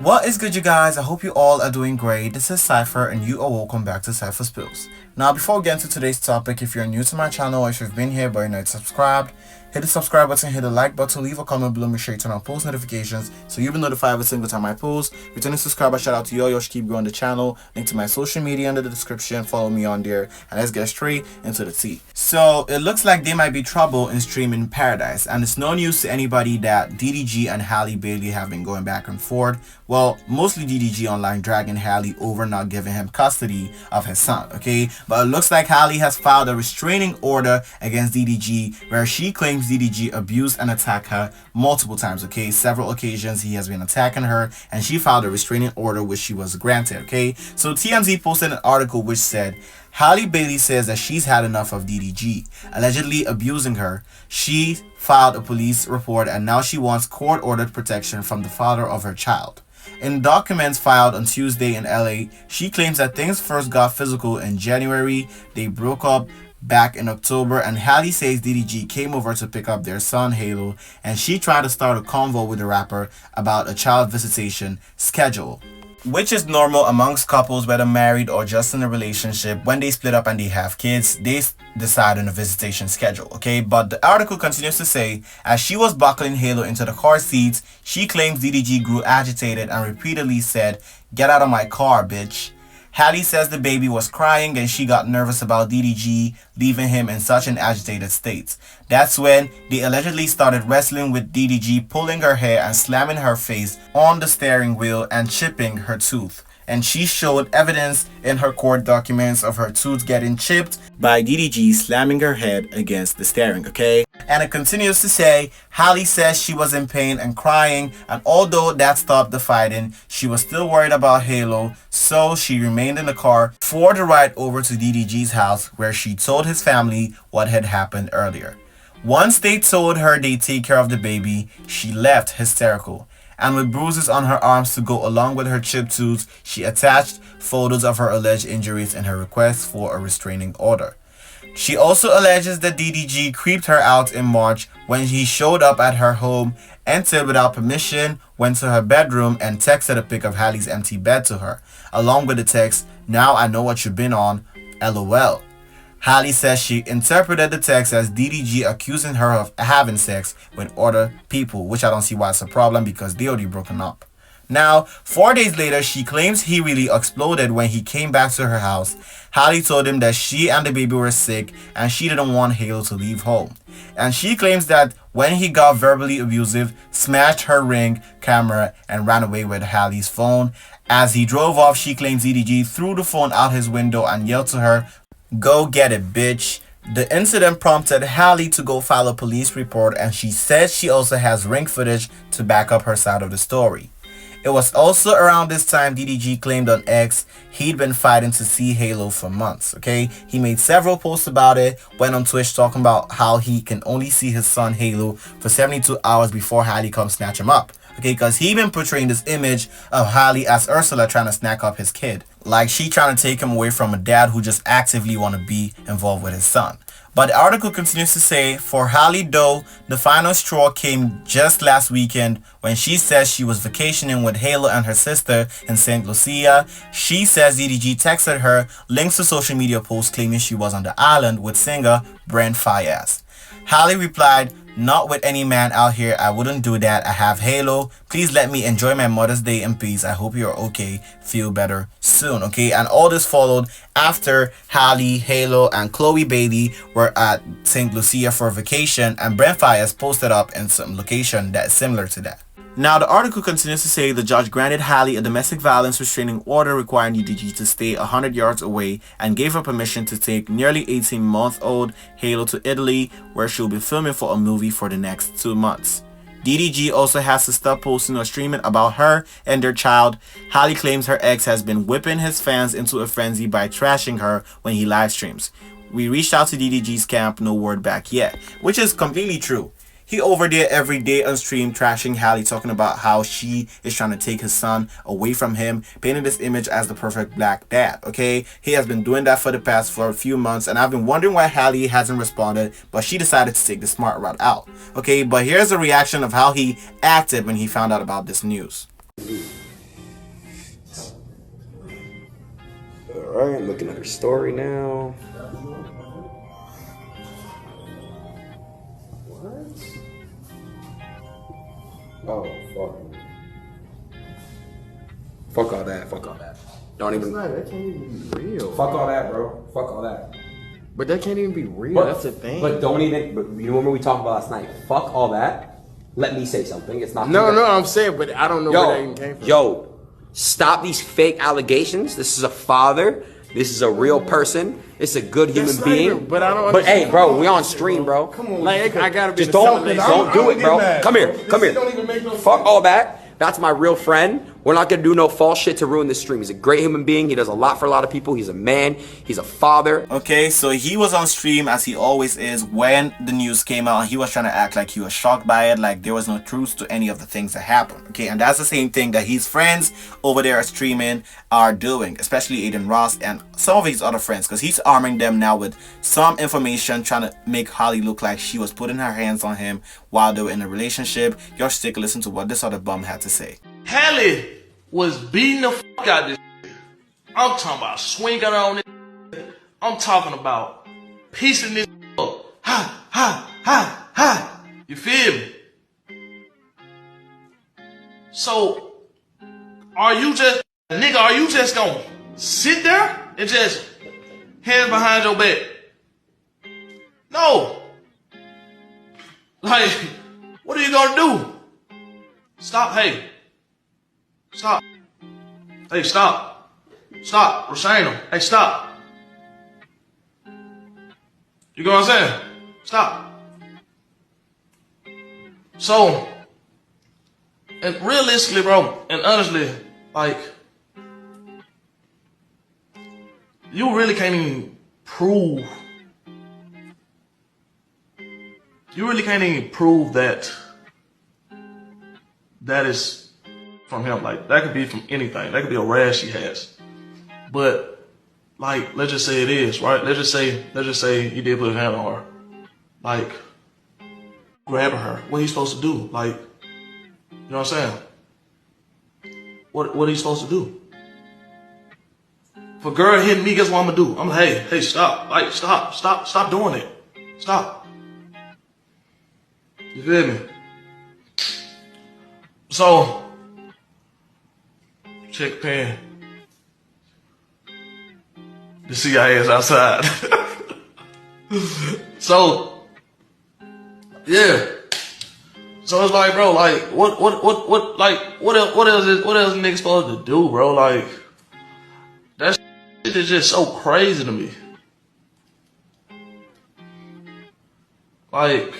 What is good, you guys? I hope you all are doing great. This is Cypher and you are welcome back to Cypher Spills. Now, before we get into today's topic, if you're new to my channel or if you've been here but you're not subscribed, hit the subscribe button, hit the like button, leave a comment below, make sure you turn on post notifications so you'll be notified every single time I post. Returning subscriber, shout out to y'all should keep growing the channel. Link to my social media under the description, follow me on there, and let's get straight into the tea. So, it looks like there might be trouble in streaming paradise, and it's no news to anybody that DDG and Halle Bailey have been going back and forth. Well, mostly DDG online dragging Halle over not giving him custody of his son, okay? But it looks like Halle has filed a restraining order against DDG where she claims DDG abused and attacked her multiple times, okay? Several occasions he has been attacking her, and she filed a restraining order which she was granted, okay? So TMZ posted an article which said, Halle Bailey says that she's had enough of DDG, allegedly abusing her. She filed a police report and now she wants court-ordered protection from the father of her child. In documents filed on Tuesday in LA, she claims that things first got physical in January, they broke up back in October, and Halle says DDG came over to pick up their son Halo, and she tried to start a convo with the rapper about a child visitation schedule, which is normal amongst couples, whether married or just in a relationship. When they split up and they have kids, they decide on a visitation schedule, okay? But the article continues to say, as she was buckling Halo into the car seats, she claims DDG grew agitated and repeatedly said, "Get out of my car, bitch." Halle says the baby was crying and she got nervous about DDG leaving him in such an agitated state. That's when they allegedly started wrestling with DDG, pulling her hair and slamming her face on the steering wheel and chipping her tooth. And she showed evidence in her court documents of her tooth getting chipped by DDG slamming her head against the steering, okay? And it continues to say, Halle says she was in pain and crying, and although that stopped the fighting, she was still worried about Halo, so she remained in the car for the ride over to DDG's house where she told his family what had happened earlier. Once they told her they'd take care of the baby, she left hysterical. And with bruises on her arms to go along with her chipped tooth, she attached photos of her alleged injuries in her request for a restraining order. She also alleges that DDG creeped her out in March when he showed up at her home, entered without permission, went to her bedroom, and texted a pic of Halle's empty bed to her, along with the text, "Now I know what you've been on, LOL." Halle says she interpreted the text as DDG accusing her of having sex with other people, which I don't see why it's a problem because they already broken up. Now, 4 days later, she claims he really exploded when he came back to her house. Halle told him that she and the baby were sick and she didn't want Halo to leave home. And she claims that when he got verbally abusive, smashed her Ring camera and ran away with Halle's phone. As he drove off, she claims DDG threw the phone out his window and yelled to her, "Go get it, bitch." The incident prompted Halle to go file a police report, and she says she also has Ring footage to back up her side of the story. It was also around this time DDG claimed on X he'd been fighting to see Halo for months, okay? He made several posts about it, went on Twitch talking about how he can only see his son Halo for 72 hours before Halle comes snatch him up, okay? Because he been portraying this image of Halle as Ursula trying to snack up his kid, like she trying to take him away from a dad who just actively want to be involved with his son. But the article continues to say, for Halle though, the final straw came just last weekend when she says she was vacationing with Halo and her sister in St. Lucia. She says DDG texted her links to social media posts claiming she was on the island with singer Brent Faiyaz. Halle replied, "Not with any man out here, I wouldn't do that. I have Halo. Please let me enjoy my Mother's Day in peace. I hope you're okay. Feel better soon," okay? And all this followed after Halle, Halo, and Chloe Bailey were at St. Lucia for a vacation, and Brent Faiyaz posted up in some location that's similar to that. Now, the article continues to say the judge granted Halle a domestic violence restraining order requiring DDG to stay 100 yards away and gave her permission to take nearly 18-month-old Halo to Italy, where she'll be filming for a movie for the next 2 months. DDG also has to stop posting or streaming about her and their child. Halle claims her ex has been whipping his fans into a frenzy by trashing her when he live streams. We reached out to DDG's camp, no word back yet, which is completely true. He over there every day on stream trashing Halle, talking about how she is trying to take his son away from him, painting this image as the perfect black dad, okay? He has been doing that for a few months, and I've been wondering why Halle hasn't responded, but she decided to take the smart route out, okay? But here's a reaction of how he acted when he found out about this news. Alright, I'm looking at her story now. What? Oh, fuck all that. Don't even. That can't even be real. Fuck all that, bro. Fuck all that. But that can't even be real. That's the thing. But don't even. But you remember we talked about last night? Fuck all that. Let me say something. It's not. No, I'm saying, but I don't know where that even came from. Yo, stop these fake allegations. This is a father. This is a real person. It's a good human being. Even, but I don't. But hey, bro, we on stream, bro. Come on, like I gotta be. Just don't do it, bro. Come here. Don't even make no Fuck sense. all that. That's my real friend. We're not gonna do no false shit to ruin this stream. He's a great human being. He does a lot for a lot of people. He's a man. He's a father. Okay, so he was on stream as he always is when the news came out. He was trying to act like he was shocked by it, like there was no truth to any of the things that happened. Okay, and that's the same thing that his friends over there streaming are doing, especially Aiden Ross and some of his other friends, because he's arming them now with some information, trying to make Halle look like she was putting her hands on him while they were in a relationship. Y'all should take a listen to what this other bum had to say. Halle was beating the fuck out of this shit. I'm talking about swinging on it. I'm talking about piecing this up. Ha, ha, ha, ha. You feel me? So, are you just gonna sit there and just hands behind your back? No. Like, what are you gonna do? Stop, hey. Stop. Hey, stop. Stop. Restraining. Hey, stop. You know what I'm saying? Stop. So, and realistically, bro, and honestly, like, you really can't even prove. You really can't even prove that is from him. Like, that could be from anything. That could be a rash he has. But, like, let's just say it is, right? Let's just say he did put his hand on her. Like, grabbing her. What are you supposed to do? Like, you know what I'm saying? What are you supposed to do? If a girl hitting me, guess what I'm gonna do? I'm like, hey, stop. Like, stop doing it. Stop. You feel me? So, check pen. The CIA's outside. So, yeah. So it's like, bro, like, what else is niggas supposed to do, bro? Like, that shit is just so crazy to me. Like,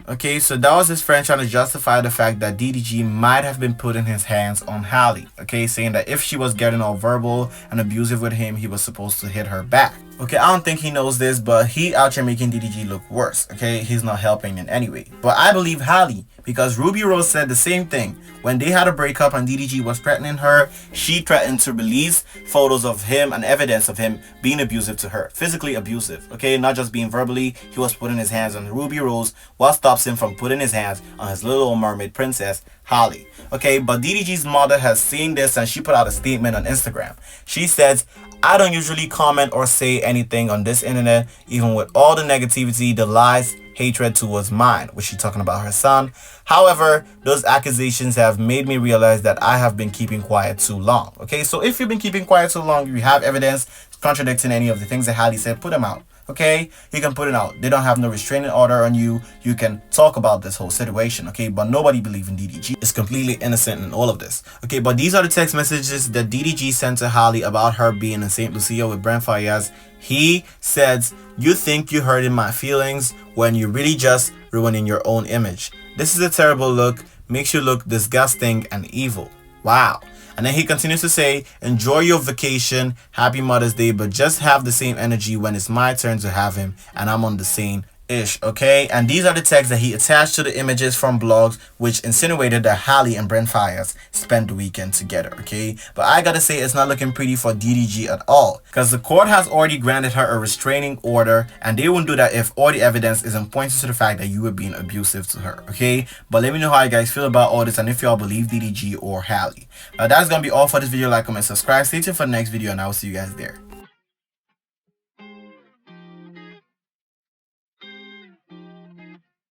Okay, so that was his friend trying to justify the fact that DDG might have been putting his hands on Halle. Okay, saying that if she was getting all verbal and abusive with him, he was supposed to hit her back. Okay, I don't think he knows this, but he out here making DDG look worse. Okay, he's not helping in any way. But I believe Halle, because Ruby Rose said the same thing. When they had a breakup and DDG was threatening her, she threatened to release photos of him and evidence of him being abusive to her. Physically abusive, okay? Not just being verbally. He was putting his hands on Ruby Rose. What stops him from putting his hands on his little mermaid princess, Halle? Okay, but DDG's mother has seen this and she put out a statement on Instagram. She says, I don't usually comment or say anything on this internet, even with all the negativity, the lies, hatred towards mine, which she's talking about her son. However, those accusations have made me realize that I have been keeping quiet too long. Okay, so if you've been keeping quiet too long, you have evidence contradicting any of the things that Halle said, put them out. Okay, you can put it out. They don't have no restraining order on you. You can talk about this whole situation. Okay, but nobody believes in DDG. It's completely innocent in all of this. Okay, but these are the text messages that DDG sent to Halle about her being in St. Lucia with Brent Faiyaz. He says, you think you're hurting my feelings when you're really just ruining your own image. This is a terrible look. Makes you look disgusting and evil. Wow. And then he continues to say, enjoy your vacation, happy Mother's Day, but just have the same energy when it's my turn to have him and I'm on the same ish, okay? And these are the texts that he attached to the images from blogs which insinuated that Halle and Brent Faiyaz spent the weekend together, okay? But I gotta say, it's not looking pretty for DDG at all, because the court has already granted her a restraining order, and they won't do that if all the evidence isn't pointing to the fact that you were being abusive to her, okay? But let me know how you guys feel about all this and if y'all believe DDG or Halle. That's gonna be all for this video. Like, comment, subscribe, stay tuned for the next video, and I will see you guys there.